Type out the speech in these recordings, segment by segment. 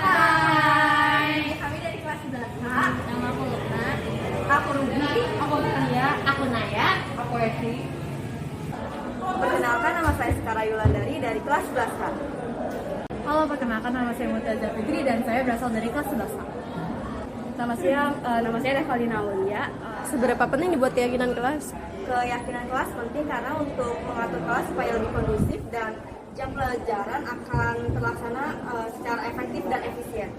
Hai, kami dari kelas 11H. Nama aku Luna. Aku Ruby. Aku Tia. Aku Naya. Aku Esi. Perkenalkan, nama saya Sekara Yulandari dari kelas 11H. Halo, perkenalkan nama saya Mutaza Fitri dan saya berasal dari kelas 11H. Selamat siang, nama saya Revalina Aulia. Seberapa penting dibuat keyakinan kelas? Keyakinan kelas penting karena untuk mengatur kelas supaya lebih kondusif dan jam pelajaran akan terlaksana secara efektif dan efisien.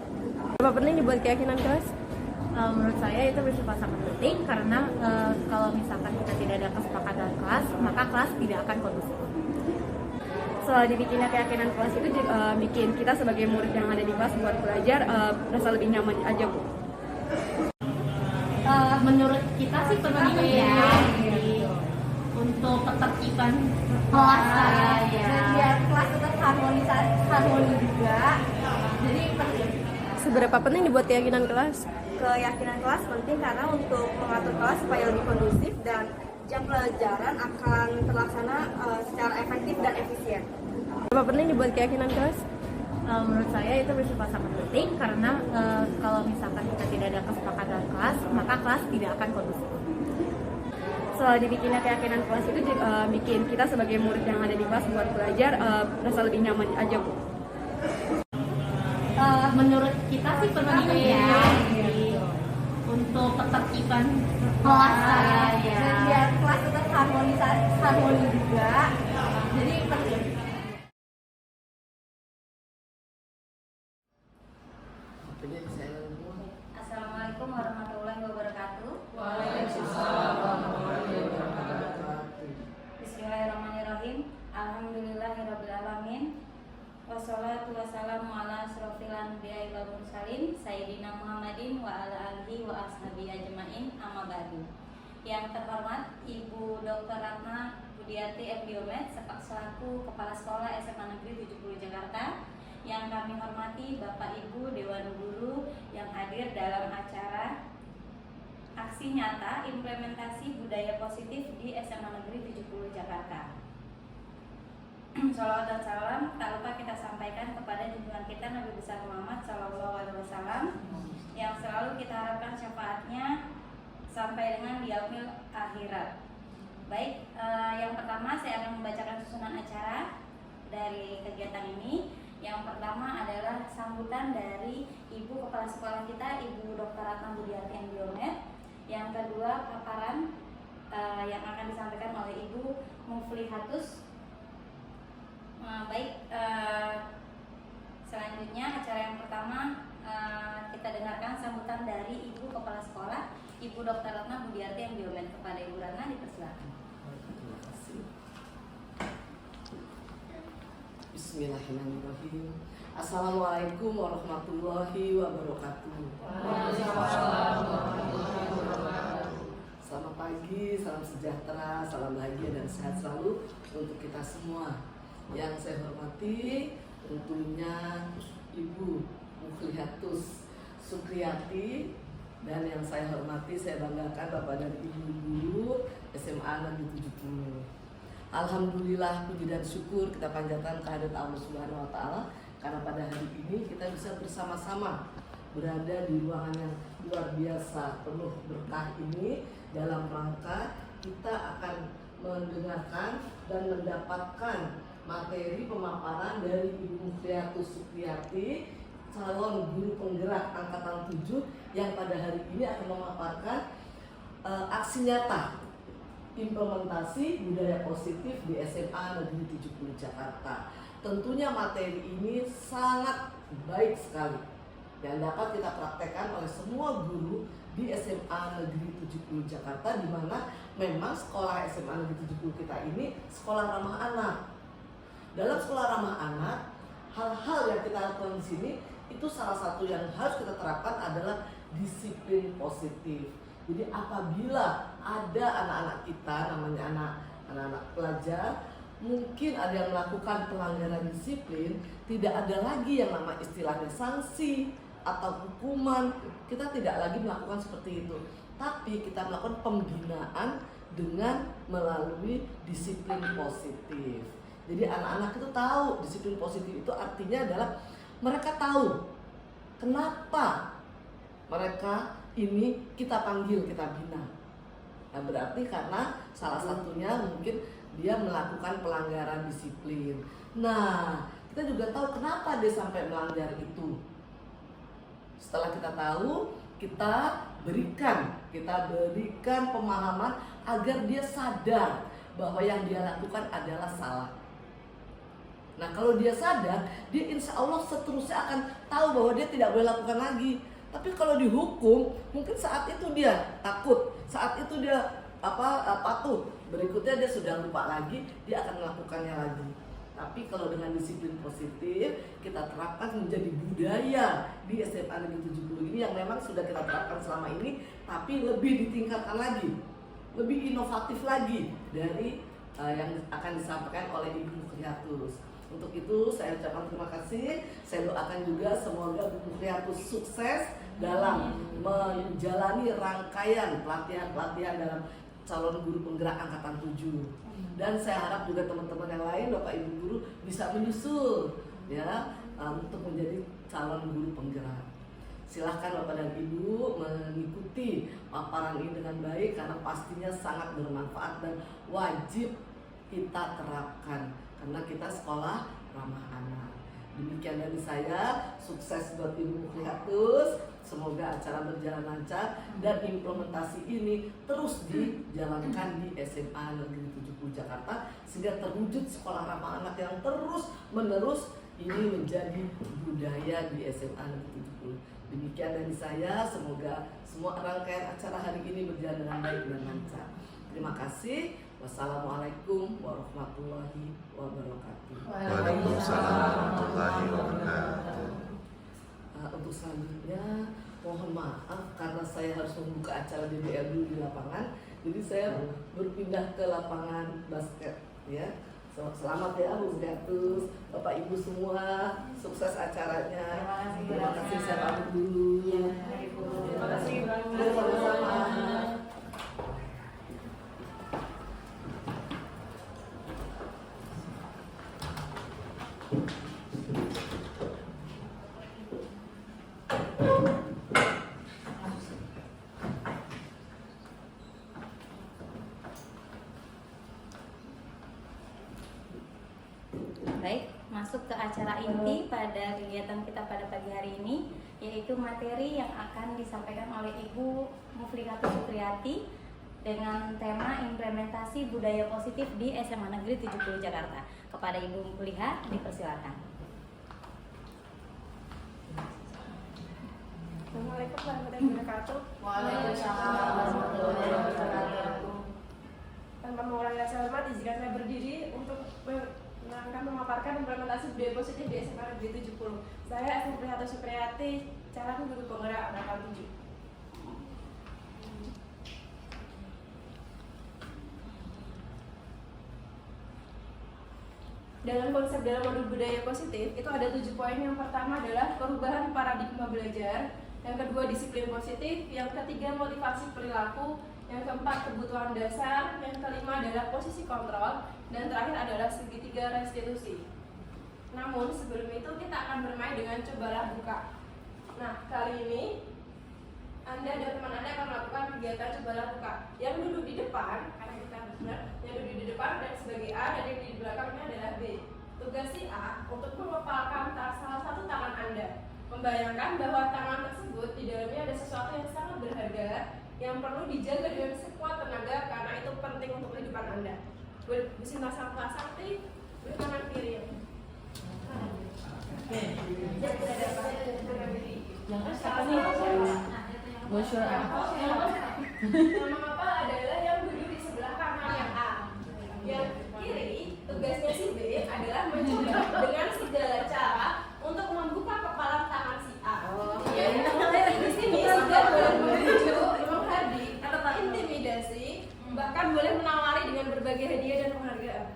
Seberapa penting dibuat keyakinan kelas? Menurut saya itu bersifat sangat penting karena kalau misalkan kita tidak ada kesepakatan kelas, maka kelas tidak akan kondusif. Soal dibikinnya keyakinan kelas itu bikin kita sebagai murid yang ada di kelas buat belajar merasa lebih nyaman aja, Bu. Menurut kita sih penting ya, untuk ketertiban kelas biar kelas tetap harmoni juga. Jadi penting. Seberapa penting dibuat keyakinan kelas? Keyakinan kelas penting karena untuk mengatur kelas supaya lebih kondusif dan jam pelajaran akan terlaksana secara efektif dan efisien. Seberapa penting dibuat keyakinan kelas? Menurut saya itu bersifat sangat penting karena kalau misalkan kita tidak ada kesepakatan kelas, maka kelas tidak akan kondusif. Soal dibikinnya keyakinan kelas itu bikin kita sebagai murid yang ada di kelas buat belajar merasa lebih nyaman aja, Bu. Menurut kita sih penting ya, untuk ketertiban kelas biar kelas tetap harmoni juga. Jadi penting. Assalamualaikum warahmatullahi wabarakatuh. Waalaikumsalam warahmatullahi wabarakatuh. Bismillahirrahmanirrahim. Alhamdulillahirabbil alamin. Wassalatu wassalamu ala asrofil anbiya'i wal mursalin sayyidina Muhammadin wa ala alihi wa ashabi ajmain, amma ba'du. Yang terhormat Ibu Dr. Ratna Budiati MDiomed selaku Kepala Sekolah SMA Negeri 70 Jakarta. Yang kami hormati Bapak Ibu Dewan Guru yang hadir dalam acara aksi nyata implementasi budaya positif di SMA Negeri 70 Jakarta. Shalawat dan salam tak lupa kita sampaikan kepada junjungan kita Nabi besar Muhammad SAW yang selalu kita harapkan syafaatnya sampai dengan di yaumil akhirat. Baik, yang pertama saya akan membacakan susunan acara dari kegiatan ini. Yang pertama adalah sambutan dari Ibu Kepala Sekolah kita, Ibu Dr. Ratna Budiati MDiomed. Yang kedua, paparan yang akan disampaikan oleh Ibu Muflihatus. Selanjutnya acara yang pertama kita dengarkan sambutan dari Ibu Kepala Sekolah, Ibu Dr. Ratna Budiati MDiomed. Kepada Ibu Ratna dipersilakan. Bismillahirrahmanirrahim. Assalamualaikum warahmatullahi wabarakatuh. Selamat pagi, salam sejahtera, salam bahagia dan sehat selalu untuk kita semua. Yang saya hormati tentunya Ibu Muflihatus Sukriyati, dan yang saya hormati, saya banggakan Bapak dan Ibu guru SMA Negeri 70. Alhamdulillah, puji dan syukur kita panjatkan kehadirat Allah Subhanahu wa Ta'ala karena pada hari ini kita bisa bersama-sama berada di ruangan yang luar biasa penuh berkah ini dalam rangka kita akan mendengarkan dan mendapatkan materi pemaparan dari Ibu Muflihatus Sukriyati, calon guru penggerak angkatan 7 yang pada hari ini akan memaparkan aksi nyata implementasi budaya positif di SMA Negeri 70 Jakarta. Tentunya materi ini sangat baik sekali yang dapat kita praktekkan oleh semua guru di SMA SMA Negeri 70 Jakarta, di mana memang sekolah SMA Negeri 70 kita ini sekolah ramah anak. Dalam sekolah ramah anak, hal-hal yang kita lakukan di sini itu salah satu yang harus kita terapkan adalah disiplin positif. Jadi apabila ada anak-anak kita, namanya anak-anak pelajar, mungkin ada yang melakukan pelanggaran disiplin, tidak ada lagi yang nama istilahnya sanksi atau hukuman. Kita tidak lagi melakukan seperti itu, tapi kita melakukan pembinaan dengan melalui disiplin positif. Jadi anak-anak itu tahu disiplin positif itu artinya adalah mereka tahu kenapa mereka ini kita panggil, kita bina. Nah, berarti karena salah satunya mungkin dia melakukan pelanggaran disiplin. Nah, kita juga tahu kenapa dia sampai melanggar itu. Setelah kita tahu, kita berikan pemahaman agar dia sadar bahwa yang dia lakukan adalah salah. Nah, kalau dia sadar, dia insya Allah seterusnya akan tahu bahwa dia tidak boleh lakukan lagi. Tapi kalau dihukum, mungkin saat itu dia takut, saat itu dia patuh. Berikutnya dia sudah lupa lagi, dia akan melakukannya lagi. Tapi kalau dengan disiplin positif, kita terapkan menjadi budaya di SMA Negeri 70 ini yang memang sudah kita terapkan selama ini, tapi lebih ditingkatkan lagi, lebih inovatif lagi dari yang akan disampaikan oleh Ibu Mukriatus. Untuk itu saya ucapkan terima kasih. Saya doakan juga semoga Bu Mukriatus sukses dalam menjalani rangkaian pelatihan-pelatihan dalam calon guru penggerak angkatan 7. Dan saya harap juga teman-teman yang lain, Bapak Ibu guru bisa menyusul ya untuk menjadi calon guru penggerak. Silahkan Bapak dan Ibu mengikuti paparan ini dengan baik karena pastinya sangat bermanfaat dan wajib kita terapkan karena kita sekolah ramah anak. Demikian dari saya, sukses buat Ibu Mukriatus. Semoga acara berjalan lancar dan implementasi ini terus dijalankan di SMA Negeri 70 Jakarta sehingga terwujud sekolah ramah anak yang terus menerus ini menjadi budaya di SMA Negeri 70. Demikian dari saya, semoga semua rangkaian acara hari ini berjalan dengan baik dan lancar. Terima kasih. Wassalamualaikum warahmatullahi wabarakatuh. Waalaikumsalam warahmatullahi wabarakatuh. Untuk selanjutnya mohon maaf karena saya harus membuka acara DBL dulu di lapangan, jadi saya berpindah ke lapangan basket ya. Selamat ya Bu Mukriatus, Bapak Ibu semua, sukses acaranya. Terima kasih, saya pamit dulu. Terima kasih banyak. Sama-sama. Baik, masuk ke acara inti pada kegiatan kita pada pagi hari ini, yaitu materi yang akan disampaikan oleh Ibu Muflihatus Supriyati dengan tema implementasi budaya positif di SMA Negeri 70 Jakarta. Kepada Ibu Mufliha, dipersilakan. Assalamualaikum warahmatullahi wabarakatuh. Waalaikumsalam warahmatullahi wabarakatuh. Tanpa mengurangi rasa hormat, izinkan saya berdiri untuk memaparkan implementasi budaya positif di SMA Negeri 70. Saya Ibu Muflihatus Supriyati, calon guru penggerak angkatan 7. Dalam konsep dalam modul budaya positif itu ada 7 poin. Yang pertama adalah perubahan paradigma belajar, yang kedua disiplin positif, yang ketiga motivasi perilaku, yang keempat kebutuhan dasar, yang kelima adalah posisi kontrol, dan terakhir adalah segitiga restitusi. Namun sebelum itu kita akan bermain dengan cobalah buka. Nah, kali ini Anda dan teman Anda akan melakukan kegiatan cobalah buka. Yang duduk di depan, karena kita benar, yang duduk di depan dan sebagai A dan yang di belakangnya adalah B. Tugas si A untuk mengepalkan salah satu tangan Anda. Membayangkan bahwa tangan tersebut di dalamnya ada sesuatu yang sangat berharga yang perlu dijaga dengan sekuat tenaga karena itu penting untuk kehidupan Anda. Bismillah sakti, berkanan kiri. Nama apa adalah yang duduk di sebelah kanan yang A. Yang kiri, tugasnya si B adalah mencoba dengan segala cara untuk membuka kepala tangan si A. Di sini sudah boleh menuju, menghardik, intimidasi, bahkan boleh menawari dengan berbagai hadiah dan penghargaan.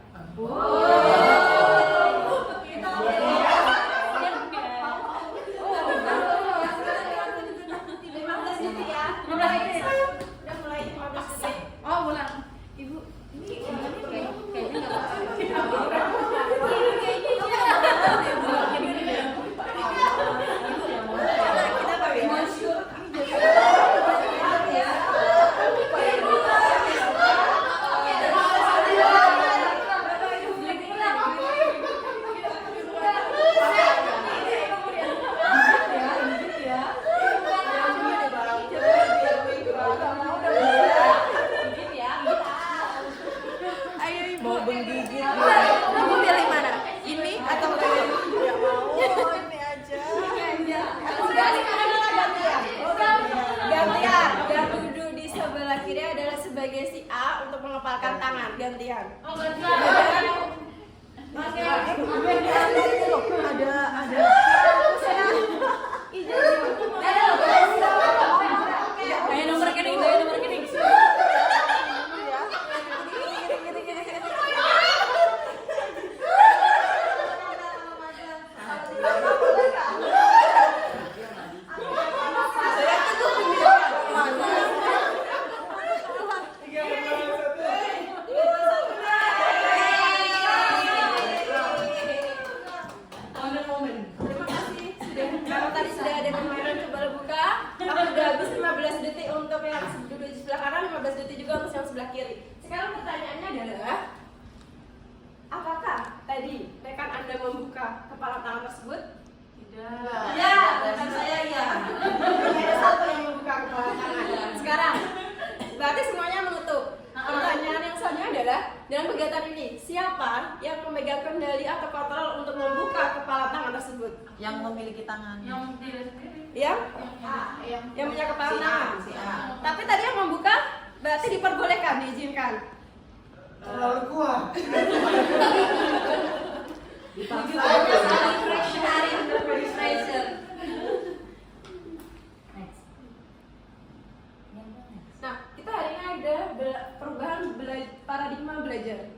Kamu pilih mana? Ini atau Gantian. Yang duduk di sebelah kiri adalah sebagai si A untuk mengepalkan tangan. Gantian. Ayo nomor rekening, ayo nomor rekening. Terima kasih. Kalau tadi sudah ada permainan coba buka. Aku sudah habis 15 detik untuk yang duduk di sebelah kanan, 15 detik juga untuk yang sebelah kiri. Sekarang pertanyaannya adalah, apakah tadi rekan Anda membuka kepala tangan tersebut? Tidak. Ya, rekan saya ya. Ada satu yang membuka kepala tangan. Sekarang, berarti semuanya menutup. Pertanyaan yang selanjutnya adalah, dalam kegiatan ini, siapa yang memegang kendali atau kontrol untuk membuka kepala tangan tersebut? Yang memiliki tangan. Yang punya kepala tangan. Tapi tadi yang membuka berarti diperbolehkan, diizinkan. Terlalu kuat. Nah, kita hari ini ada perubahan paradigma belajar.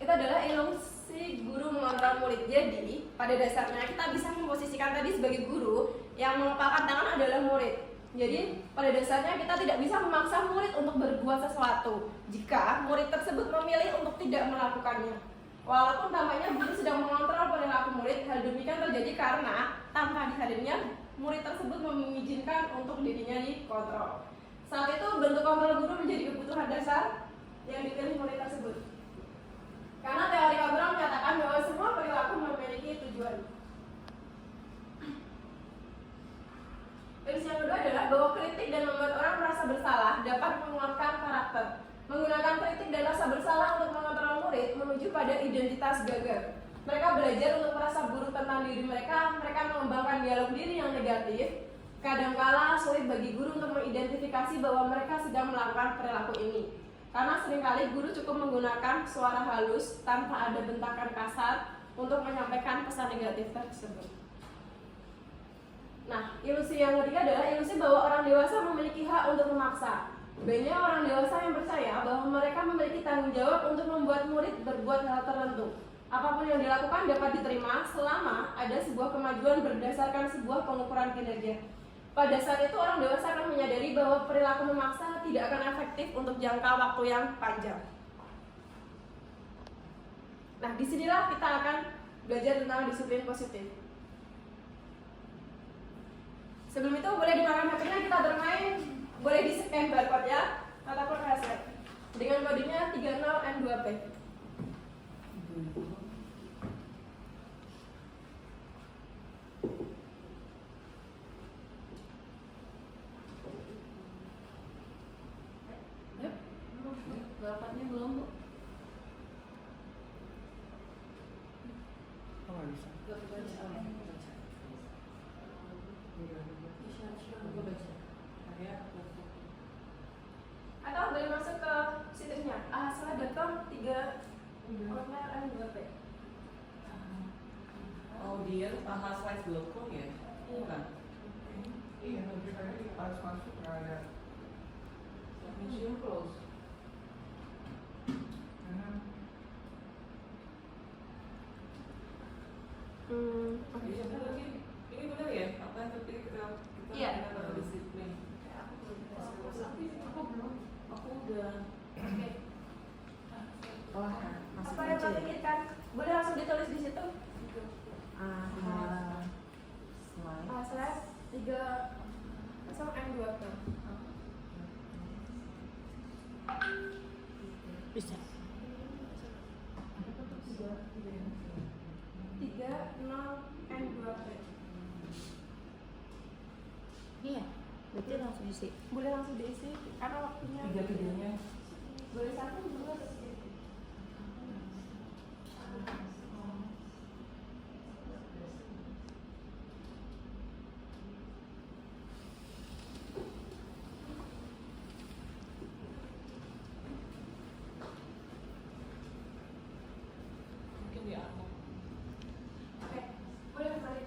Itu adalah ilusi guru mengontrol murid. Jadi, pada dasarnya kita bisa memposisikan tadi sebagai guru, yang mengepalkan tangan adalah murid. Jadi, pada dasarnya kita tidak bisa memaksa murid untuk berbuat sesuatu jika murid tersebut memilih untuk tidak melakukannya. Walaupun tampaknya guru sedang mengontrol perilaku murid, hal demikian terjadi karena tanpa dihadirnya murid tersebut mengizinkan untuk dirinya dikontrol. Saat itu bentuk kontrol guru menjadi kebutuhan dasar yang dipilih murid tersebut. Karena teori kontrol menyatakan bahwa semua perilaku memiliki tujuan. Prinsip yang kedua adalah bahwa kritik dan membuat orang merasa bersalah dapat menguatkan karakter. Menggunakan kritik dan rasa bersalah untuk mengontrol murid menuju pada identitas gagal. Mereka belajar untuk merasa buruk tentang diri mereka mengembangkan dialog diri yang negatif. Kadangkala sulit bagi guru untuk mengidentifikasi bahwa mereka sedang melakukan perilaku ini. Karena seringkali guru cukup menggunakan suara halus tanpa ada bentakan kasar untuk menyampaikan pesan negatif tersebut. Nah, ilusi yang ketiga adalah ilusi bahwa orang dewasa memiliki hak untuk memaksa. Banyak orang dewasa yang percaya bahwa mereka memiliki tanggung jawab untuk membuat murid berbuat hal tertentu. Apapun yang dilakukan dapat diterima selama ada sebuah kemajuan berdasarkan sebuah pengukuran kinerja. Pada saat itu orang dewasa akan menyadari bahwa perilaku memaksa tidak akan efektif untuk jangka waktu yang panjang. Nah, disinilah kita akan belajar tentang disiplin positif. Sebelum itu boleh dimakan HP-nya, kita bermain, boleh di-scan barcode ya, ataupun hashtag dengan kodenya 30N2P. Barcode-nya belum, Bu. kemudian slides belum ya? Bukan. Iya, tapi tadi pas masuk nggak ada. Museum close. Oke. Bisa dulu ini benar ya? Apa yang tadi kita Iya. kata disiplin? Aku udah. Oke. Wah, masuk Apa yang aja mau ya. pikirkan? Boleh langsung ditulis di situ. Slide. Slide 3 M2 tuh. Bisa. 30 N2 Iya, berarti langsung isi. boleh langsung diisi karena waktunya Tiga-tiganya. boleh 1 2 atau 3. Mungkin di aku. Oke, boleh balik.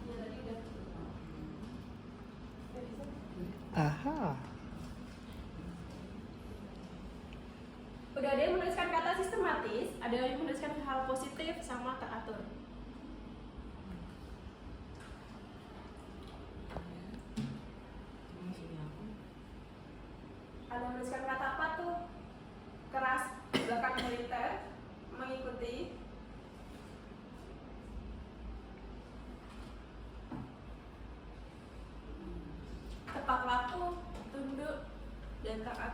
Ya tadi udah. Udah bisa? Aha. Udah ada yang menuliskan kata sistematis, ada yang menuliskan hal positif sama teratur. Ada yang menuliskan kata apa tuh? Keras, belakang militer, mengikuti. Tepat waktu, tunduk, dan taat.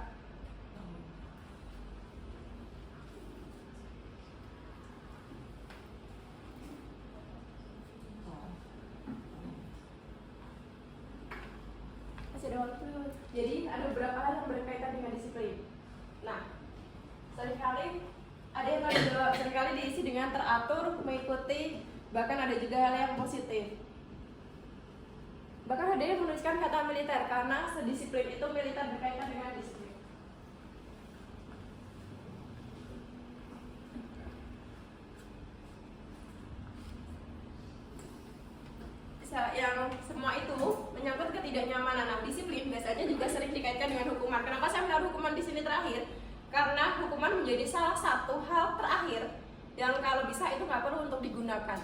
Masih ada waktu. Jadi ada beberapa hal yang berkaitan dengan disiplin. Nah, seringkali ada yang tadi jawab, seringkali diisi dengan teratur, mengikuti, bahkan ada juga hal yang positif. Bahkan ada yang menuliskan kata militer karena sedisiplin itu militer berkaitan dengan disiplin. Yang semua itu menyangkut ketidaknyamanan. Nah, disiplin biasanya juga sering dikaitkan dengan hukuman. Kenapa saya menaruh hukuman di sini terakhir? Karena hukuman menjadi salah satu hal terakhir yang kalau bisa itu nggak perlu untuk digunakan.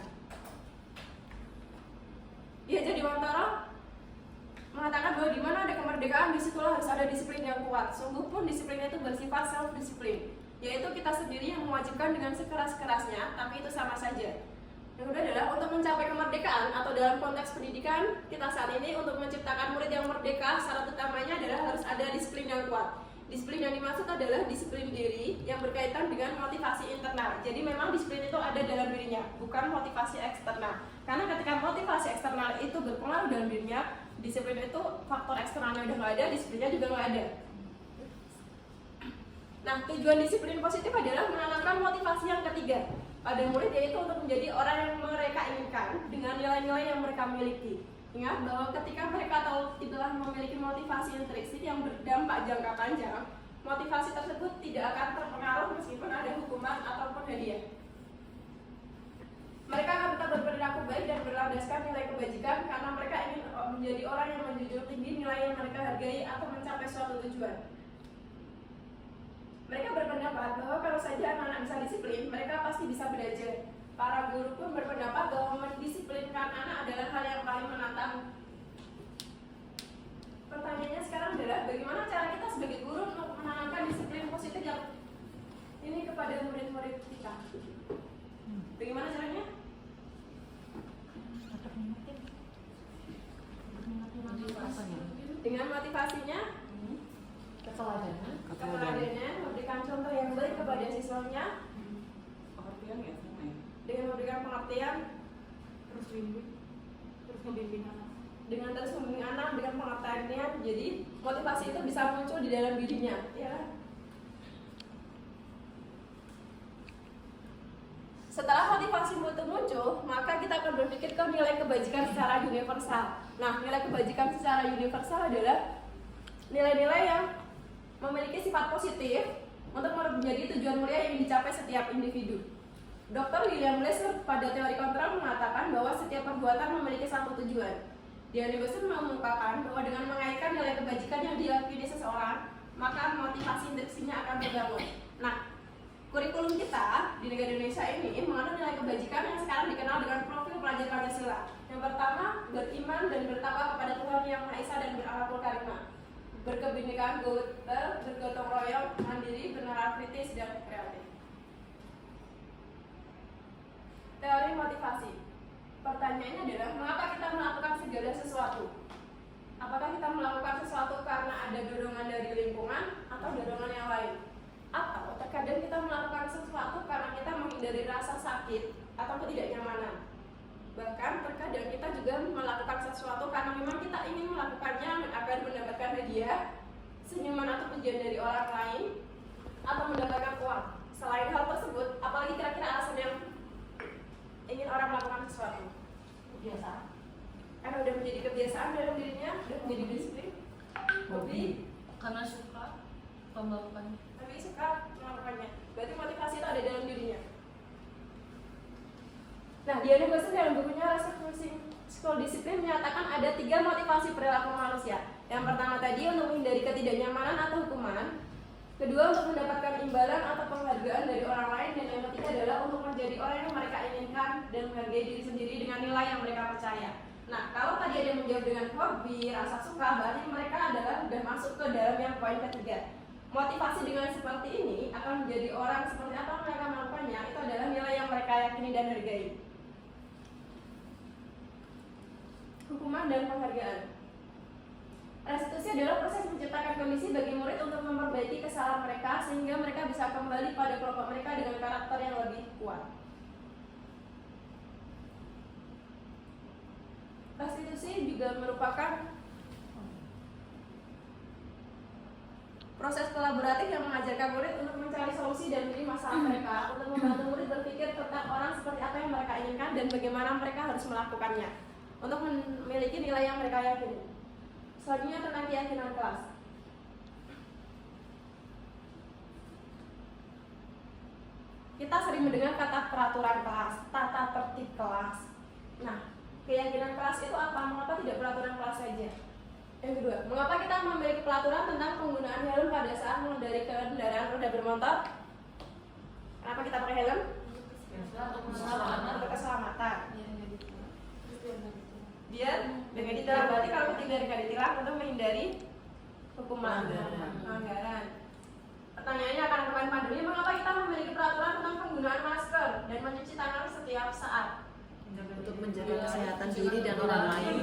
Ya, jadi Wantara mengatakan bahwa di mana ada kemerdekaan di situlah harus ada disiplin yang kuat. Sungguh pun disiplin itu bersifat self disiplin, yaitu kita sendiri yang mewajibkan dengan sekeras-kerasnya, tapi itu sama saja. Yang kedua adalah untuk mencapai kemerdekaan atau dalam konteks pendidikan kita saat ini untuk menciptakan murid yang merdeka, syarat utamanya adalah harus ada disiplin yang kuat. Disiplin yang dimaksud adalah disiplin diri yang berkaitan dengan motivasi internal. Jadi memang disiplin itu ada dalam dirinya, bukan motivasi eksternal. Karena ketika motivasi eksternal itu berpengaruh dalam dirinya, disiplin itu faktor eksternalnya udah nggak ada, disiplinnya juga nggak ada. Nah, tujuan disiplin positif adalah menanamkan motivasi yang ketiga pada murid, yaitu untuk menjadi orang yang mereka inginkan dengan nilai-nilai yang mereka miliki. Ingat bahwa ketika mereka telah memiliki motivasi intrinsik yang berdampak jangka panjang, motivasi tersebut tidak akan terpengaruh meskipun ada hukuman ataupun hadiah. Mereka akan tetap berperilaku baik dan berlandaskan nilai kebajikan karena mereka ingin menjadi orang yang menjunjung tinggi nilai yang mereka hargai atau mencapai suatu tujuan. Mereka berpendapat bahwa kalau saja anak-anak bisa disiplin, mereka pasti bisa belajar. Para guru pun berpendapat bahwa mendisiplinkan anak adalah hal yang paling menantang. Pertanyaannya sekarang adalah bagaimana cara kita sebagai guru untuk menanamkan disiplin positif yang ini kepada murid-murid kita? Bagaimana caranya? Dengan motivasinya, keteladanan, memberikan contoh yang baik kepada siswanya, Pengertian ya sama ya. dengan memberikan pengertian, Terus membimbing anak. dengan terus membimbing anak dengan pengertiannya. Jadi motivasi itu bisa muncul di dalam dirinya, ya. Setelah motivasi itu muncul, maka kita akan berpikir ke nilai kebajikan secara universal. Nah, nilai kebajikan secara universal adalah nilai-nilai yang memiliki sifat positif untuk menjadi tujuan mulia yang dicapai setiap individu. Dr. William Blaser pada teori kontrol mengatakan bahwa setiap perbuatan memiliki satu tujuan. Dia Nicholson mengungkapkan bahwa dengan mengaitkan nilai kebajikan yang diyakini seseorang, maka motivasi intriksinya akan terbangun. Nah, kurikulum kita di negara Indonesia ini mengandung nilai kebajikan yang sekarang dikenal dengan profil pelajar Pancasila. Yang pertama, beriman dan bertakwa kepada Tuhan Yang Maha Esa dan berakhlakul karimah, berkebinekaan, bergotong royong, mandiri, bernalar kritis, dan kreatif. Teori motivasi. Pertanyaannya adalah, mengapa kita melakukan segala sesuatu? Apakah kita melakukan sesuatu karena ada dorongan dari lingkungan atau dorongan yang lain? Atau terkadang kita melakukan sesuatu karena kita menghindari rasa sakit atau ketidaknyamanan. Bahkan terkadang kita juga melakukan sesuatu karena memang kita ingin melakukannya agar mendapatkan hadiah, senyuman atau pujian dari orang lain, atau mendapatkan uang. Selain hal tersebut, apalagi kira-kira alasan yang ingin orang melakukan sesuatu? Kebiasaan. Karena udah menjadi kebiasaan dalam dirinya, udah menjadi disiplin. Hobi. Karena suka melakukannya. Tapi suka melakukannya. Berarti motivasi itu ada dalam dirinya. Nah, Dia Nicholson dalam bukunya Researching School Discipline menyatakan ada 3 motivasi perilaku manusia. Yang pertama tadi untuk menghindari ketidaknyamanan atau hukuman. Kedua, untuk mendapatkan imbalan atau penghargaan dari orang lain. Dan yang ketiga adalah untuk menjadi orang yang mereka inginkan dan menghargai diri sendiri dengan nilai yang mereka percaya. Nah, kalau tadi ada yang menjawab dengan hobi, rasa suka, berarti mereka adalah sudah masuk ke dalam yang poin ketiga. Motivasi dengan seperti ini akan menjadi orang seperti apa mereka melakukannya, itu adalah nilai yang mereka yakini dan hargai. Hukuman dan penghargaan. Restitusi adalah proses menciptakan kondisi bagi murid untuk memperbaiki kesalahan mereka sehingga mereka bisa kembali pada kelompok mereka dengan karakter yang lebih kuat. Restitusi juga merupakan proses kolaboratif yang mengajarkan murid untuk mencari solusi dan dari masalah mereka, untuk membantu murid berpikir tentang orang seperti apa yang mereka inginkan dan bagaimana mereka harus melakukannya, untuk memiliki nilai yang mereka yakini. Selanjutnya tentang keyakinan kelas. Kita sering mendengar kata peraturan kelas, tata tertib kelas. Nah, keyakinan kelas itu apa? Mengapa tidak peraturan kelas saja? Yang kedua, mengapa kita memiliki peraturan tentang penggunaan helm pada saat mengendarai kendaraan roda bermotor? Kenapa kita pakai helm? Untuk keselamatan. Biar dengan ditilang, berarti kalau tidak ditilang untuk menghindari hukuman pelanggaran. Pertanyaannya akan kembali pandemi, mengapa kita memiliki peraturan tentang penggunaan masker dan mencuci tangan setiap saat? Untuk menjaga kesehatan diri dan orang lain.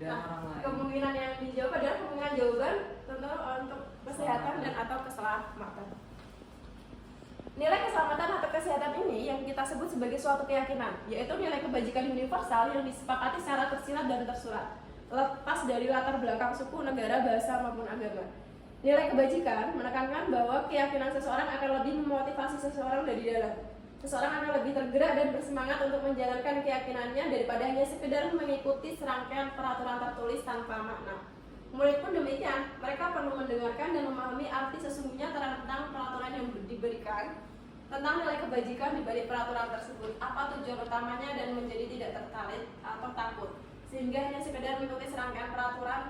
Nah, kemungkinan yang dijawab adalah kemungkinan jawaban tentu untuk kesehatan dan atau keselamatan. Nilai keselamatan atau kesehatan ini yang kita sebut sebagai suatu keyakinan, yaitu nilai kebajikan universal yang disepakati secara tersirat dan tersurat, lepas dari latar belakang suku, negara, bahasa maupun agama. Nilai kebajikan menekankan bahwa keyakinan seseorang akan lebih memotivasi seseorang dari dalam. Seseorang akan lebih tergerak dan bersemangat untuk menjalankan keyakinannya daripada hanya sekedar mengikuti serangkaian peraturan tertulis tanpa makna. Murid pun demikian, mereka perlu mendengarkan dan memahami arti sesungguhnya tentang peraturan yang diberikan, tentang nilai kebajikan di balik peraturan tersebut, apa tujuan utamanya dan menjadi tidak tertarik atau takut, sehingga hanya sekedar mengikuti serangkaian peraturan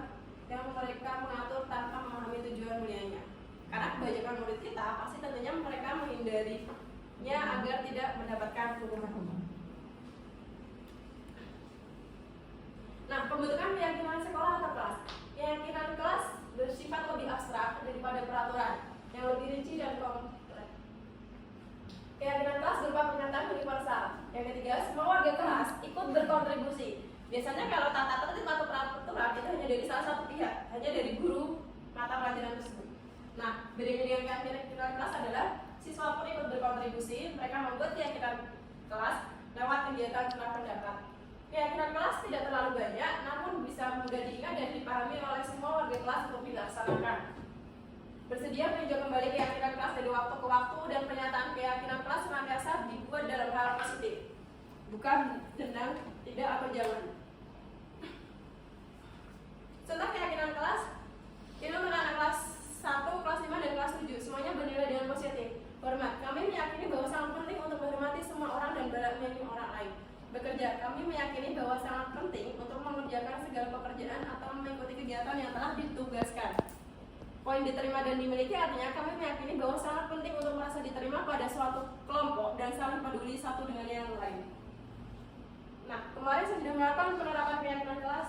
yang mereka mengatur tanpa memahami tujuan mulianya. Karena kebajikan murid kita pasti tentunya mereka menghindarinya agar tidak mendapatkan hukuman. Nah, pembentukan keyakinan sekolah atau kelas. Keyakinan kelas bersifat lebih abstrak daripada peraturan yang lebih rinci dan kompleks. Keyakinan kelas berupa pernyataan universal. Yang ketiga, semua warga kelas ikut berkontribusi. Biasanya kalau tata tertib atau peraturan itu hanya dari salah satu pihak, hanya dari guru mata pelajaran tersebut. Nah, bedanya dengan keyakinan kelas adalah siswa pun ikut berkontribusi. Mereka membuat keyakinan kelas lewat kegiatan pendapat. Keyakinan kelas tidak terlalu banyak, namun bisa mudah diingat dan dipahami oleh semua warga kelas untuk dilaksanakan. Bersedia meninjau kembali keyakinan kelas dari waktu ke waktu dan pernyataan keyakinan kelas senantiasa dibuat dalam hal positif, bukan tentang tidak atau jangan. Contoh keyakinan kelas, ini untuk anak kelas 1, kelas 5, dan kelas 7, semuanya bernilai dengan positif. Hormat, kami meyakini bahwa sangat penting kegiatan yang telah ditugaskan. Poin diterima dan dimiliki artinya kami meyakini bahwa sangat penting untuk merasa diterima pada suatu kelompok dan saling peduli satu dengan yang lain. Nah, kemarin saya sudah melakukan penerapan keyakinan kelas.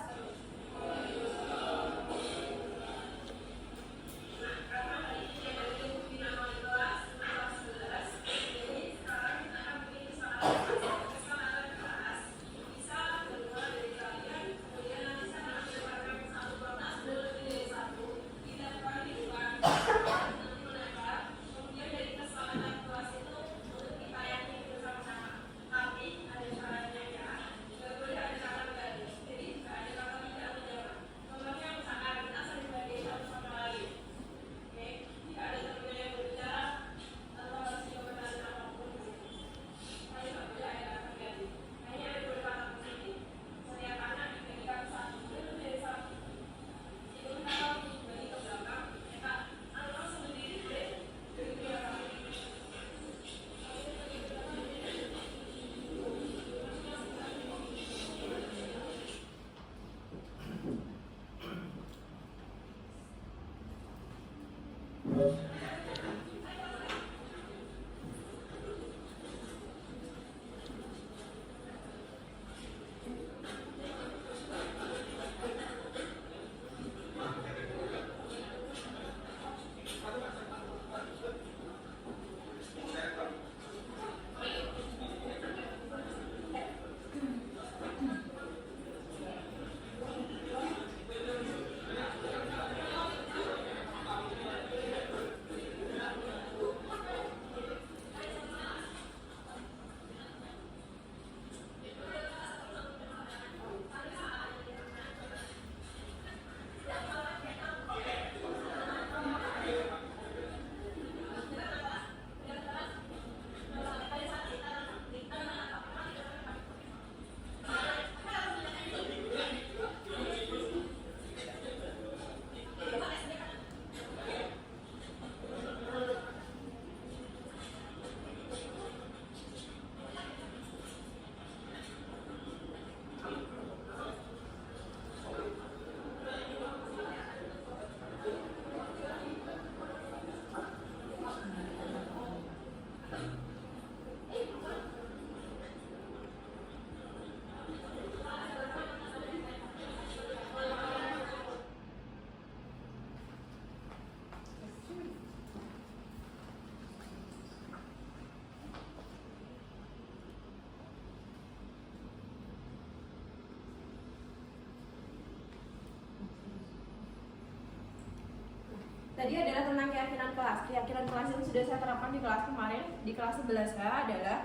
Tadi adalah tentang keyakinan kelas. Keyakinan kelas yang sudah saya terapkan di kelas kemarin, di kelas 11A adalah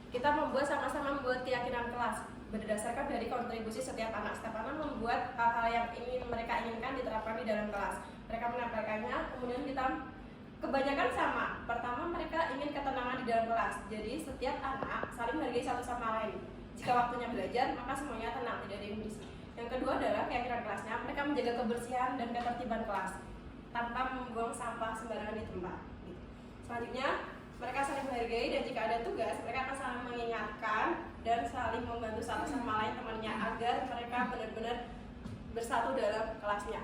kita sama-sama membuat keyakinan kelas berdasarkan dari kontribusi setiap anak. Setiap anak membuat hal-hal yang mereka inginkan diterapkan di dalam kelas. Mereka menyampaikannya, kemudian kita kebanyakan sama. Pertama, mereka ingin ketenangan di dalam kelas. Jadi setiap anak saling menghargai satu sama lain. Jika waktunya belajar, maka semuanya tenang, tidak ada yang berisik. Yang kedua adalah keyakinan kelasnya, mereka menjaga kebersihan dan ketertiban kelas tanpa membuang sampah sembarangan di tempat. Selanjutnya, mereka saling menghargai dan jika ada tugas, mereka akan saling mengingatkan dan saling membantu satu sama lain temannya agar mereka benar-benar bersatu dalam kelasnya.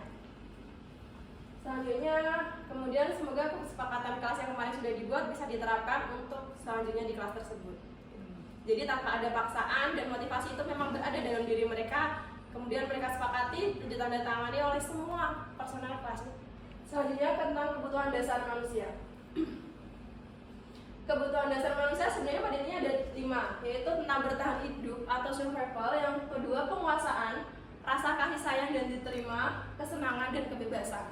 Selanjutnya, kemudian semoga kesepakatan kelas yang kemarin sudah dibuat bisa diterapkan untuk selanjutnya di kelas tersebut. Jadi tanpa ada paksaan dan motivasi itu memang berada dalam diri mereka, kemudian mereka sepakati, ditandatangani oleh semua personel kelas. Selanjutnya tentang kebutuhan dasar manusia. Kebutuhan dasar manusia sebenarnya pada intinya ada 5, yaitu tentang bertahan hidup atau survival. Yang kedua, penguasaan, rasa kasih sayang dan diterima, kesenangan dan kebebasan.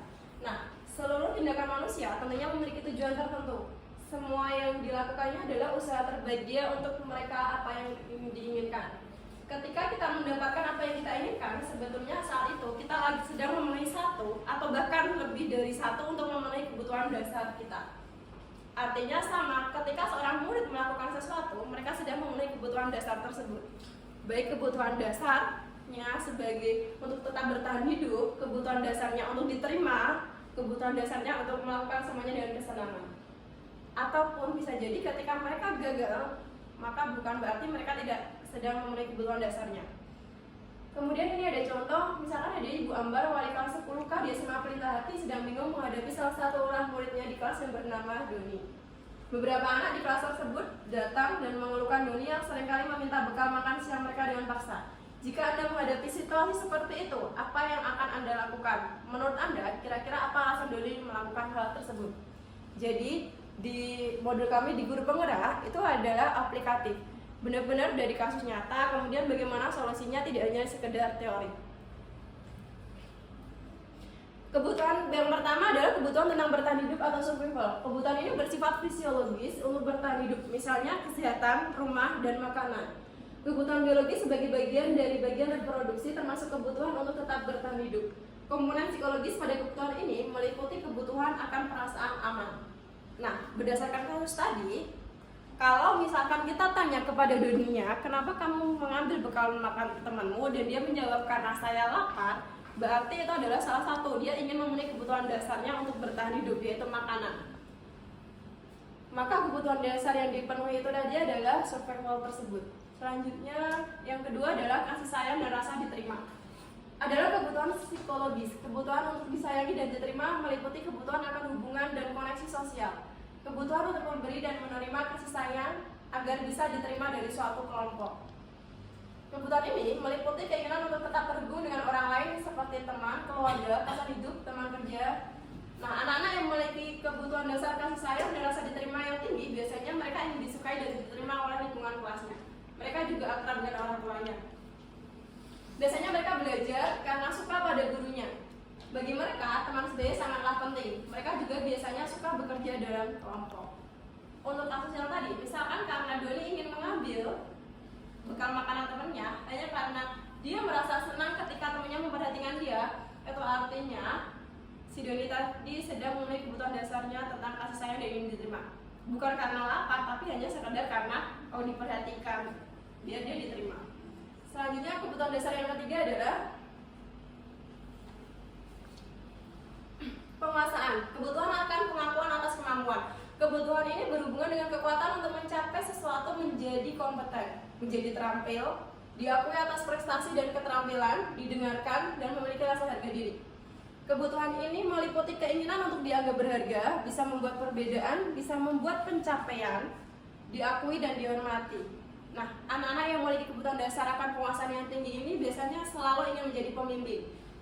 Nah, seluruh tindakan manusia tentunya memiliki tujuan tertentu. Semua yang dilakukannya adalah usaha terbaik dia untuk mereka apa yang diinginkan. Ketika kita mendapatkan apa yang kita inginkan, sebetulnya saat itu kita lagi sedang memenuhi satu atau bahkan lebih dari satu untuk memenuhi kebutuhan dasar kita. Artinya sama, ketika seorang murid melakukan sesuatu, mereka sedang memenuhi kebutuhan dasar tersebut. Baik kebutuhan dasarnya sebagai untuk tetap bertahan hidup, kebutuhan dasarnya untuk diterima, kebutuhan dasarnya untuk melakukan semuanya dengan kesenangan. Ataupun bisa jadi ketika mereka gagal, maka bukan berarti mereka tidak sedang memenuhi kebutuhan dasarnya. Kemudian ini ada contoh, misalkan ada Ibu Ambar, wali kelas 10K di SMA Pelita Hati sedang bingung menghadapi salah satu orang muridnya di kelas yang bernama Doni. Beberapa anak di kelas tersebut datang dan mengeluhkan Doni yang seringkali meminta bekal makan siang mereka dengan paksa. Jika Anda menghadapi situasi seperti itu, apa yang akan Anda lakukan? Menurut Anda, kira-kira apa alasan Doni melakukan hal tersebut? Jadi, di modul kami di Guru Penggerak itu adalah aplikatif. Benar-benar dari kasus nyata, kemudian bagaimana solusinya tidak hanya sekedar teori. Kebutuhan yang pertama adalah kebutuhan tentang bertahan hidup atau survival. Kebutuhan ini bersifat fisiologis untuk bertahan hidup, misalnya kesehatan, rumah, dan makanan. Kebutuhan biologis sebagai bagian dari bagian reproduksi termasuk kebutuhan untuk tetap bertahan hidup. Komponen psikologis pada kebutuhan ini meliputi kebutuhan akan perasaan aman. Nah, berdasarkan kasus tadi, kalau misalkan kita tanya kepada Doninya, kenapa kamu mengambil bekal makan temanmu, dan dia menjawab karena saya lapar, berarti itu adalah salah satu, dia ingin memenuhi kebutuhan dasarnya untuk bertahan hidup, yaitu makanan. Maka kebutuhan dasar yang dipenuhi itu tadi adalah survival tersebut. Selanjutnya, yang kedua adalah kasih sayang dan rasa diterima. Adalah kebutuhan psikologis. Kebutuhan untuk disayangi dan diterima meliputi kebutuhan akan hubungan dan koneksi sosial. Kebutuhan untuk memberi dan menerima kasih sayang agar bisa diterima dari suatu kelompok. Kebutuhan ini meliputi keinginan untuk tetap terhubung dengan orang lain seperti teman, keluarga, pasangan hidup, teman kerja. Nah, anak-anak yang memiliki kebutuhan dasar kasih sayang dan rasa diterima yang tinggi, biasanya mereka ingin disukai dan diterima oleh lingkungan kelasnya. Mereka juga akrab dengan orang tuanya. Biasanya mereka belajar karena suka pada gurunya. Bagi mereka, teman sebaya sangatlah penting. Mereka juga biasanya suka bekerja dalam kelompok. Untuk kasus yang tadi, misalkan karena Doni ingin mengambil bekal makanan temannya hanya karena dia merasa senang ketika temannya memperhatikan dia, itu artinya si Doni tadi sedang memenuhi kebutuhan dasarnya tentang kasih sayang dan ingin diterima. Bukan karena lapar, tapi hanya sekedar karena diperhatikan, biar dia diterima. Selanjutnya, kebutuhan dasar yang ketiga adalah penguasaan. Kebutuhan akan pengakuan atas kemampuan. Kebutuhan ini berhubungan dengan kekuatan untuk mencapai sesuatu, menjadi kompeten, menjadi terampil, diakui atas prestasi dan keterampilan, didengarkan, dan memiliki rasa harga diri. Kebutuhan ini meliputi keinginan untuk dianggap berharga, bisa membuat perbedaan, bisa membuat pencapaian, diakui dan dihormati. Nah, anak-anak yang memiliki kebutuhan dasar akan penguasaan yang tinggi ini biasanya selalu ingin menjadi pemimpin.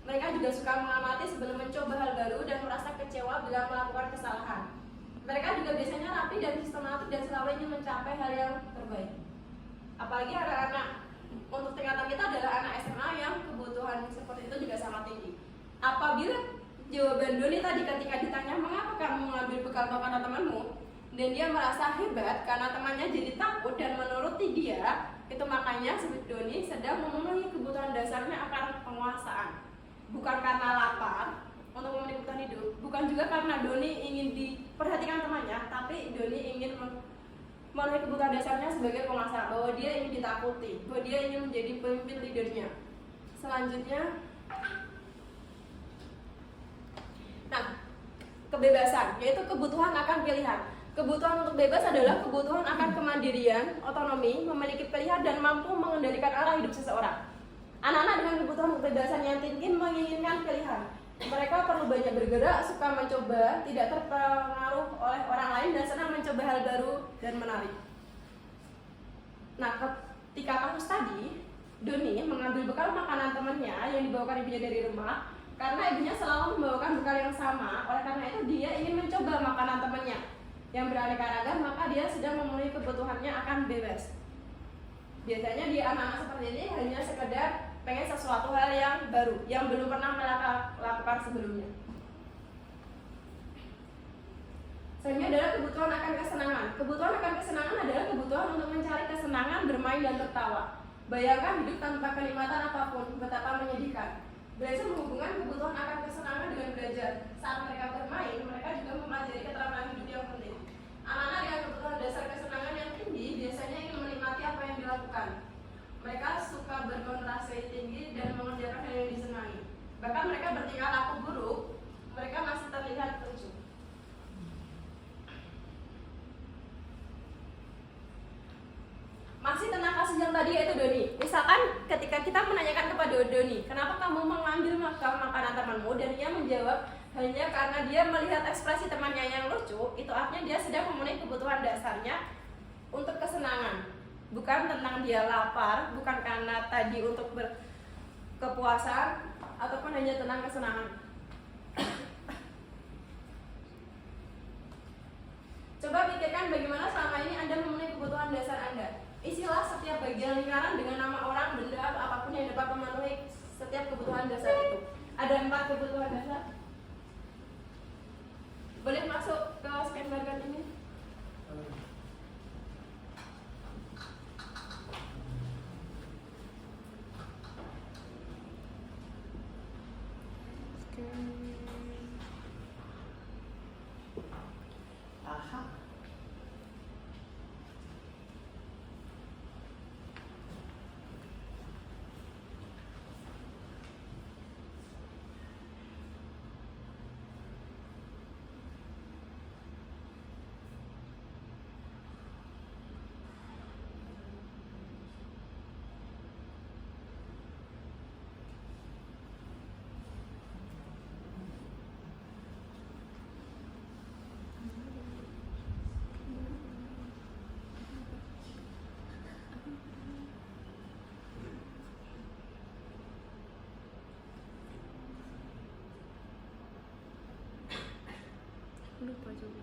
Mereka juga suka mengamati sebelum mencoba hal baru dan merasa kecewa bila melakukan kesalahan. Mereka juga biasanya rapi dan sistematik dan selalu ingin mencapai hal yang terbaik. Apalagi anak-anak untuk tingkatan kita adalah anak SMA yang kebutuhan seperti itu juga sangat tinggi. Apabila jawaban Doni tadi ketika ditanya mengapa kamu mengambil bekal makanan temanmu, dan dia merasa hebat karena temannya jadi takut dan menuruti dia, itu makanya Doni sedang memenuhi kebutuhan dasarnya akan penguasaan. Bukan karena lapar untuk memenuhi kebutuhan hidup, bukan juga karena Doni ingin diperhatikan temannya, tapi Doni ingin memenuhi kebutuhan dasarnya sebagai penguasa, bahwa dia ingin ditakuti, bahwa dia ingin menjadi pemimpin leadernya. Selanjutnya, nah, kebebasan, yaitu kebutuhan akan pilihan. Kebutuhan untuk bebas adalah kebutuhan akan kemandirian, otonomi, memiliki pilihan dan mampu mengendalikan arah hidup seseorang. Anak-anak dengan kebutuhan kebebasan yang tinggi menginginkan pilihan. Mereka perlu banyak bergerak, suka mencoba, tidak terpengaruh oleh orang lain, dan senang mencoba hal baru dan menarik. Nah, ketika kasus tadi, Doni mengambil bekal makanan temannya yang dibawakan ibunya dari rumah, karena ibunya selalu membawakan bekal yang sama. Oleh karena itu, dia ingin mencoba makanan temannya yang beraneka ragam, maka dia sedang memenuhi kebutuhannya akan bebas. Biasanya di anak-anak seperti ini hanya sekedar pengen sesuatu hal yang baru, yang belum pernah melakukan sebelumnya. Selanjutnya adalah kebutuhan akan kesenangan. Kebutuhan akan kesenangan adalah kebutuhan untuk mencari kesenangan, bermain dan tertawa. Bayangkan hidup tanpa kenikmatan apapun, betapa menyedihkan. Belajar menghubungkan kebutuhan akan kesenangan dengan belajar. Saat mereka bermain, mereka juga mempelajari keterampilan hidup yang penting. Anak-anak dengan kebutuhan dasar kesenangan yang tinggi biasanya ingin menikmati apa yang dilakukan. Mereka suka berkonsentrasi tinggi dan mengerjakan hal yang disenangi. Bahkan mereka bertingkah laku buruk, mereka masih terlihat lucu. Masih tentang kasus yang tadi yaitu Doni. Misalkan Misalkan ketika kita menanyakan kepada Dodo nih, kenapa kamu mengambil makanan temanmu, dan dia menjawab hanya karena dia melihat ekspresi temannya yang lucu, itu artinya dia sedang memenuhi kebutuhan dasarnya untuk kesenangan, bukan tentang dia lapar, bukan karena tadi untuk berkepuasan, ataupun hanya tentang kesenangan. Coba pikirkan bagaimana selama ini Anda memenuhi kebutuhan dasar Anda. Isilah setiap bagian lingkaran dengan nama orang, benda, atau apapun yang dapat memenuhi setiap kebutuhan dasar itu. Ada 4 kebutuhan dasar. Boleh masuk ke scan barcode ini? Aha. Lupa juga.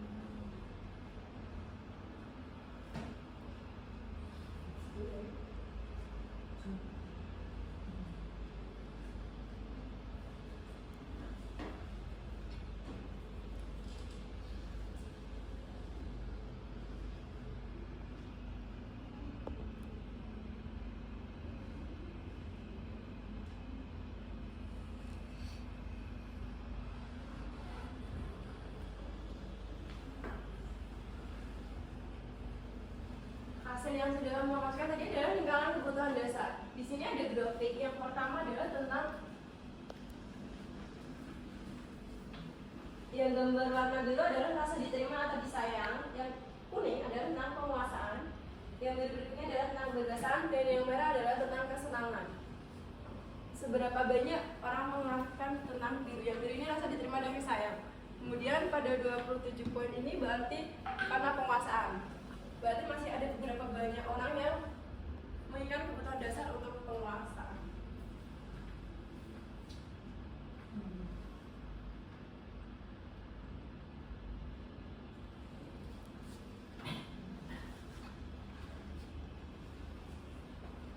Hasil yang sudah memuaskan tadi adalah lingkaran kebutuhan dasar. Di sini ada grafik. Yang pertama adalah tentang yang gambar warna biru adalah rasa diterima atau disayang. Yang kuning adalah tentang penguasaan. Yang berikutnya adalah tentang kebebasan, dan yang merah adalah tentang kesenangan. Seberapa banyak orang mengatakan tentang biru? Yang biru ini rasa diterima dan disayang. Kemudian pada 27 poin ini berarti karena penguasaan. Berarti masih ada beberapa banyak orang yang menginginkan kebutuhan dasar untuk penguasaan.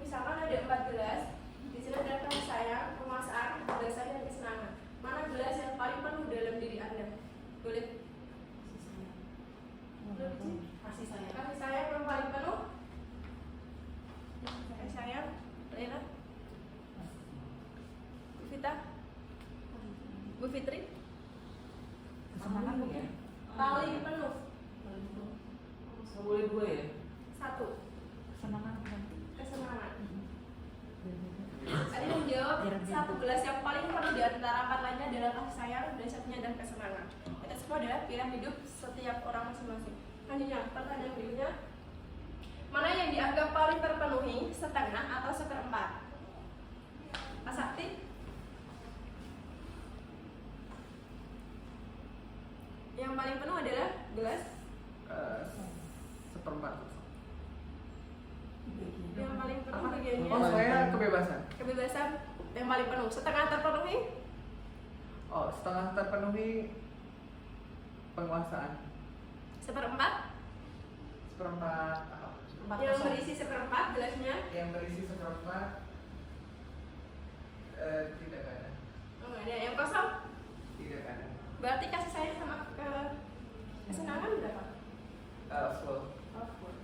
Misalkan ada 4 gelas, di sini ada kasih sayang, penguasaan, kebebasan, dan kesenangan. Mana gelas yang paling penuh dalam diri Anda? Boleh? Kasih sayang. Kasih sayang yang paling penuh. Kasih sayang, Lena, Bu Vita, Bu Fitri. Kesenangan ya? Paling penuh. Nggak boleh 2 ya? 1. Kesenangan. Kesenangan. Ada yang menjawab 1 gelas yang paling penuh di antara 4 lainnya adalah kasih sayang, dan satunya adalah kesenangan. Itu semua adalah pilihan hidup setiap orang masing-masing. Selanjutnya, pertanyaan berikutnya, mana yang dianggap paling terpenuhi, setengah atau seperempat? Pak Sakti? Yang paling penuh adalah gelas. Seperempat. Yang paling penuh bagiannya. Oh, saya kebebasan. Kebebasan yang paling penuh. Setengah terpenuhi? Oh, setengah terpenuhi penguasaan. Seperempat? Seperempat. Yang berisi seperempat gelasnya? Yang berisi seperempat tidak ada. Oh, nggak ada. Yang kosong? Tidak ada. Berarti kasih sayang sama kesenangan berapa? Full. Oh, full.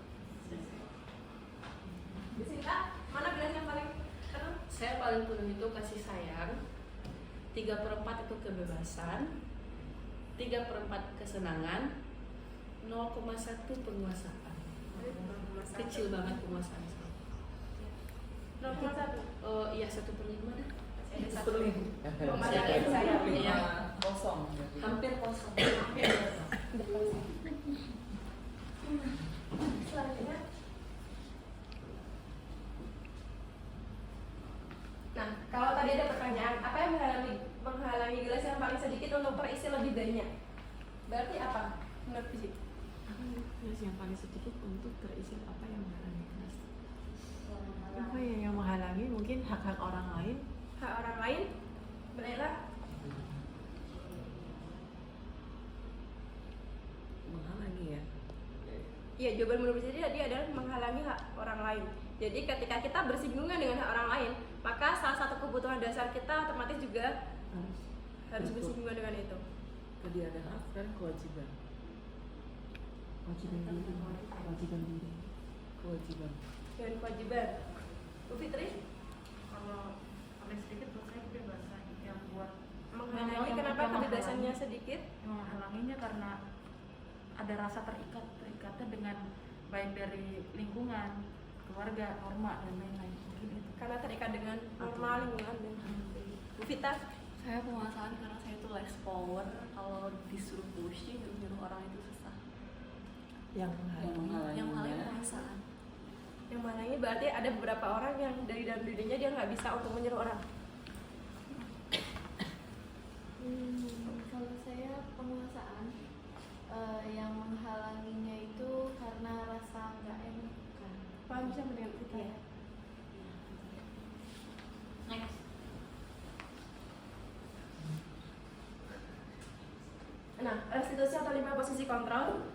Sinta, mana gelas yang paling penuh? Saya paling penuh itu kasih sayang, 3/4 itu kebebasan, 3/4 kesenangan, 0,1 penguasaan. Kecil banget penguasaan saya. 0,1. Iya 1/5 dah. Ada 1. Saya Kasih sayang. Iya. Kosong. Hampir kosong. Selanjutnya, paling sedikit untuk terisi lebih banyak. Berarti apa menurut fisik? Terus yang paling sedikit untuk terisi apa yang menghalangi kelas? Apa yang menghalangi mungkin hak-hak orang lain? Hak orang lain? Benar? Menghalangi ya. Iya, jawaban menurut fisik tadi adalah menghalangi hak orang lain. Jadi ketika kita bersinggungan dengan hak orang lain, maka salah satu kebutuhan dasar kita otomatis juga harus bersinggungan dengan itu. Tadi ada hak kan kewajiban. Kewajiban diri. Dan kewajiban. Bu Fitri, Kalau paling sedikit buat saya kebebasan yang buat menghalangi kenapa kebebasannya sedikit? menghalanginya karena ada rasa terikatnya dengan baik dari lingkungan, keluarga, norma dan lain-lain. Mungkin itu. Karena terikat dengan norma lingkungan dan Bu Vita. Saya penguasaan karena saya itu less power. Kalau disuruh pushing, nyuruh orang itu susah. Yang menghalangi. Yang paling penguasaan. Yang mana ini berarti ada beberapa orang yang dari dalam dirinya dia nggak bisa untuk menyuruh orang. Kalau saya penguasaan, yang menghalanginya itu karena rasa nggak enak kan. Paham bisa mendengar kita ya? Next. Nah, restitusi atau 5 posisi kontrol.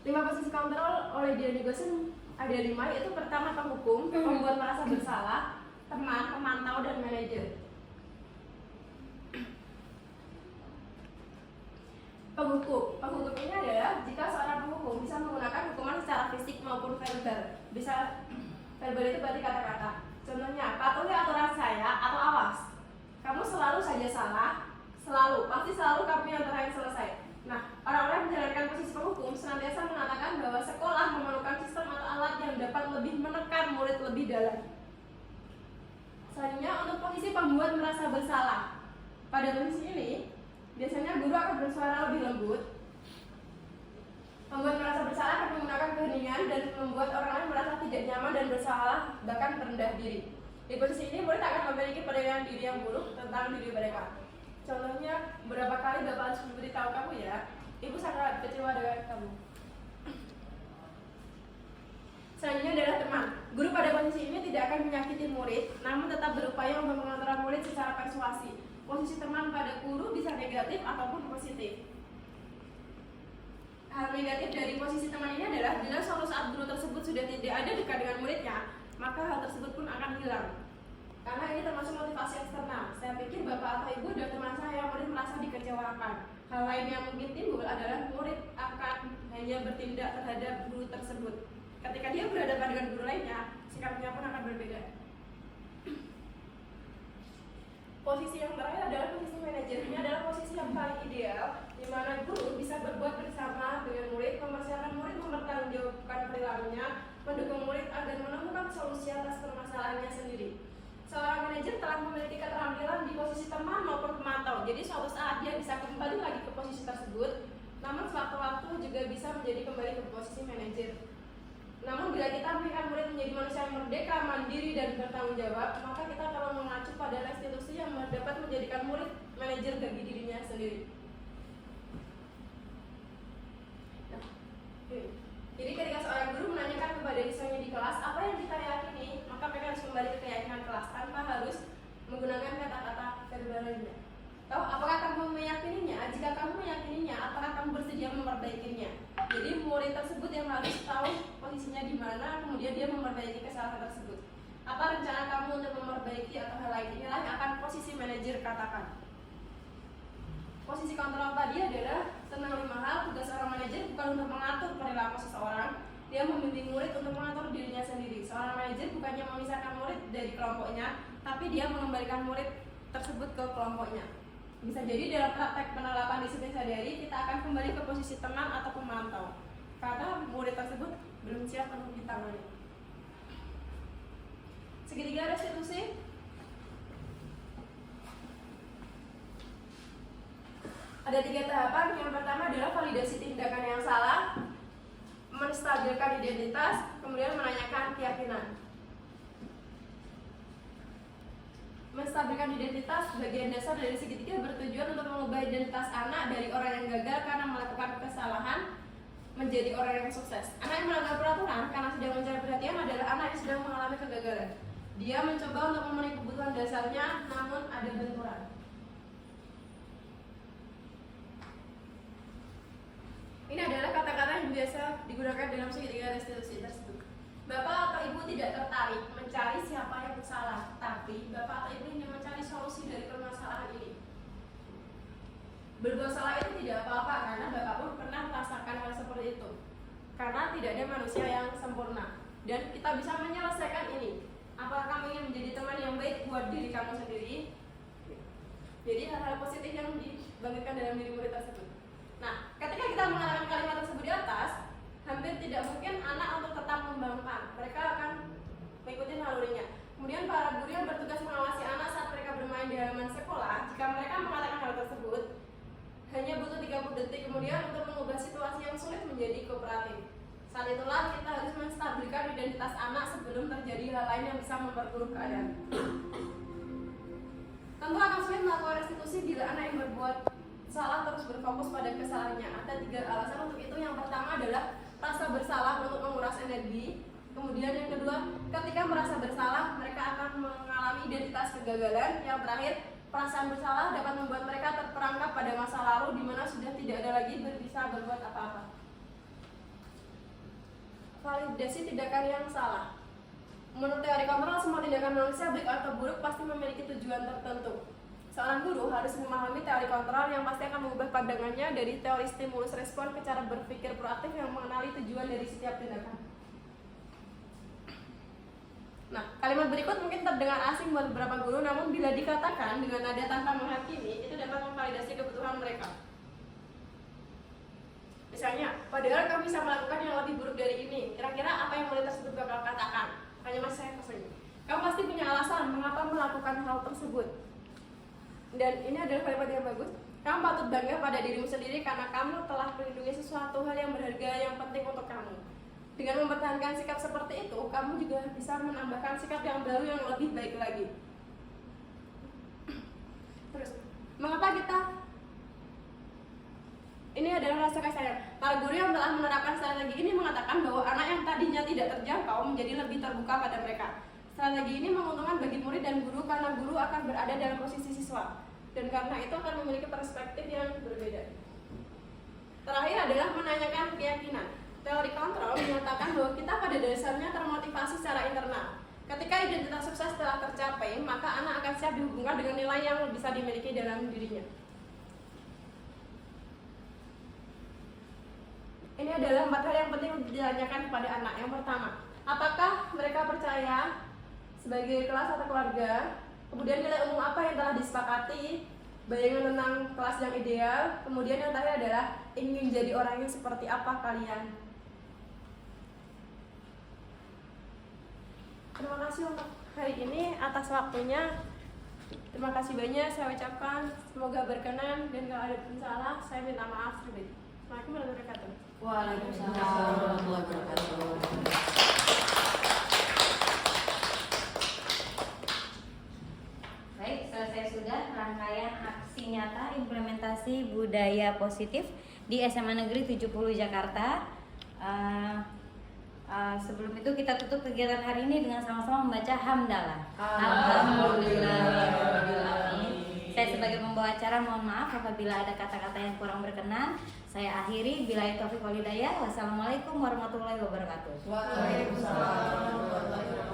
5 posisi kontrol oleh Dian Gosen ada 5, yaitu pertama penghukum, pembuat merasa bersalah, teman, pemantau, dan manajer. Penghukum ini adalah jika seorang penghukum bisa menggunakan hukuman secara fisik maupun verbal. Bisa verbal itu berarti kata-kata. Contohnya, patuhi aturan saya atau awas. Kamu selalu saja salah, pasti selalu kamu yang terakhir selesai. Nah, orang-orang yang menjalankan posisi penghukum senantiasa mengatakan bahwa sekolah memerlukan sistem atau alat yang dapat lebih menekan murid lebih dalam. Selanjutnya, untuk posisi pembuat merasa bersalah. Pada posisi ini, biasanya guru akan bersuara lebih lembut. Pembuat merasa bersalah akan menggunakan keheningan dan membuat orang lain merasa tidak nyaman dan bersalah, bahkan merendah diri. Di posisi ini, murid akan memiliki pandangan diri yang buruk tentang diri mereka. Contohnya, berapa kali Bapak harus memberitahu kamu ya, Ibu sangat kecewa dengan kamu. Selanjutnya adalah teman. Guru pada posisi ini tidak akan menyakiti murid, namun tetap berupaya untuk mengontrol murid secara persuasi. Posisi teman pada guru bisa negatif ataupun positif. Hal negatif dari posisi teman ini adalah bila suatu saat guru tersebut sudah tidak ada dekat dengan muridnya, maka hal tersebut pun akan hilang. Karena ini termasuk motivasi eksternal. Saya pikir Bapak atau Ibu dan teman saya murid merasa dikecewakan. Hal lain yang mungkin timbul adalah murid akan hanya bertindak terhadap guru tersebut. Ketika dia berhadapan dengan guru lainnya, sikapnya pun akan berbeda. Posisi yang terakhir adalah posisi manajer. Ini adalah posisi yang paling ideal, di mana guru bisa berbuat bersama dengan murid, mempersiapkan murid mempertanggungjawabkan perilakunya, mendukung murid agar menemukan solusi atas permasalahannya sendiri. Seorang manajer telah memiliki keterampilan di posisi teman maupun pemantau. Jadi suatu saat dia bisa kembali lagi ke posisi tersebut, namun sewaktu-waktu juga bisa menjadi kembali ke posisi manajer. Namun bila kita menginginkan murid menjadi manusia yang merdeka, mandiri, dan bertanggung jawab, maka kita perlu mengacu pada restitusi yang dapat menjadikan murid manajer bagi dirinya sendiri. Nah, jadi ketika seorang guru menanyakan kepada siswanya di kelas apa yang kita yakini, maka mereka harus kembali ke keyakinan kelas tanpa harus menggunakan kata-kata verbal lainnya. Tahu apakah kamu meyakininya? Jika kamu meyakininya, apakah kamu bersedia memperbaikinya? Jadi murid tersebut yang harus tahu posisinya di mana, kemudian dia memperbaiki kesalahan tersebut. Apa rencana kamu untuk memperbaiki atau hal lain? Inilah yang akan posisi manajer katakan. Posisi kontrol tadi adalah tentang 5 hal. Tugas seorang manajer bukan untuk mengatur perilaku seseorang, dia membimbing murid untuk mengatur dirinya sendiri. Seorang manajer bukannya memisahkan murid dari kelompoknya, tapi dia mengembalikan murid tersebut ke kelompoknya. Bisa jadi dalam praktek penerapan disiplin sadari kita akan kembali ke posisi teman atau pemantau karena murid tersebut belum siap untuk ditangani. Segitiga restitusi. Ada 3 tahapan. Yang pertama adalah validasi tindakan yang salah, menstabilkan identitas, kemudian menanyakan keyakinan. menstabilkan identitas, bagian dasar dari segitiga bertujuan untuk mengubah identitas anak dari orang yang gagal karena melakukan kesalahan menjadi orang yang sukses. Anak yang melanggar peraturan karena sedang mencari perhatian adalah anak yang sedang mengalami kegagalan. Dia mencoba untuk memenuhi kebutuhan dasarnya, namun ada benturan. Ini adalah kata-kata yang biasa digunakan dalam segitiga restitusi tersebut. Bapak atau ibu tidak tertarik mencari siapa yang salah, tapi bapak atau ibu ingin mencari solusi dari permasalahan ini. Berbuat salah itu tidak apa-apa karena bapak pun pernah merasakan hal seperti itu. Karena tidak ada manusia yang sempurna dan kita bisa menyelesaikan ini. Apakah kamu ingin menjadi teman yang baik buat diri kamu sendiri? Jadi hal-hal positif yang dibangkitkan dalam diri murid tersebut. Nah, ketika kita mengalami kalimat tersebut di atas, hampir tidak mungkin anak untuk tetap membangkang. Mereka akan mengikuti nalurinya. Kemudian para guru yang bertugas mengawasi anak saat mereka bermain di halaman sekolah, jika mereka mengatakan hal tersebut, hanya butuh 30 detik kemudian untuk mengubah situasi yang sulit menjadi kooperatif. Saat itulah kita harus menstabilkan identitas anak sebelum terjadi hal lain yang bisa memperburuk keadaan. Tentu akan sulit melakukan restitusi bila anak yang berbuat salah terus berfokus pada kesalahannya. Ada 3 alasan untuk itu. Yang pertama adalah rasa bersalah untuk menguras energi. Kemudian yang kedua, ketika merasa bersalah, mereka akan mengalami identitas kegagalan. Yang terakhir, perasaan bersalah dapat membuat mereka terperangkap pada masa lalu di mana sudah tidak ada lagi bisa berbuat apa-apa. Validasi tindakan yang salah. Menurut teori kontrol, semua tindakan manusia baik atau buruk pasti memiliki tujuan tertentu. Seorang guru harus memahami teori kontrol yang pasti akan mengubah pandangannya dari teori stimulus respon ke cara berpikir proaktif yang mengenali tujuan dari setiap tindakan. Nah, kalimat berikut mungkin terdengar asing buat beberapa guru, namun bila dikatakan dengan nada tanpa menghakimi, itu dapat memvalidasi kebutuhan mereka. Misalnya, padahal kamu bisa melakukan yang lebih buruk dari ini. Kira-kira apa yang murid tersebut bakal katakan? Hanya mas saya kesini. Kamu pasti punya alasan mengapa melakukan hal tersebut. Dan ini adalah kalimat yang bagus. Kamu patut bangga pada dirimu sendiri karena kamu telah melindungi sesuatu hal yang berharga yang penting untuk kamu. Dengan mempertahankan sikap seperti itu, kamu juga bisa menambahkan sikap yang baru yang lebih baik lagi. Terus, mengapa kita? Ini adalah rasa kasih sayang. Para guru yang telah menerapkan strategi ini mengatakan bahwa anak yang tadinya tidak terjangkau menjadi lebih terbuka pada mereka. Strategi ini menguntungkan bagi murid dan guru karena guru akan berada dalam posisi siswa dan karena itu akan memiliki perspektif yang berbeda. Terakhir adalah menanyakan keyakinan. Teori kontrol menyatakan bahwa kita pada dasarnya termotivasi secara internal. Ketika identitas sukses telah tercapai, maka anak akan siap dihubungkan dengan nilai yang bisa dimiliki dalam dirinya. Ini adalah 4 hal yang penting untuk ditanyakan kepada anak. Yang pertama, apakah mereka percaya sebagai kelas atau keluarga? Kemudian nilai umum apa yang telah disepakati? Bayangan tentang kelas yang ideal. Kemudian yang terakhir adalah ingin jadi orang yang seperti apa kalian? Terima kasih untuk hari ini atas waktunya. Terima kasih banyak saya ucapkan. Semoga berkenan dan kalau ada pun salah saya minta maaf. Assalamualaikum warahmatullahi wabarakatuh. Waalaikumsalam warahmatullahi wabarakatuh. Baik, selesai sudah rangkaian aksi nyata implementasi budaya positif di SMA Negeri 70 Jakarta. Sebelum itu kita tutup kegiatan hari ini dengan sama-sama membaca hamdalah. Alhamdulillahirrahmanirrahim. Saya sebagai pembawa acara mohon maaf apabila ada kata-kata yang kurang berkenan. Saya akhiri. Billahi taufiq wal hidayah. Wassalamualaikum warahmatullahi wabarakatuh. Waalaikumsalam warahmatullahi wabarakatuh.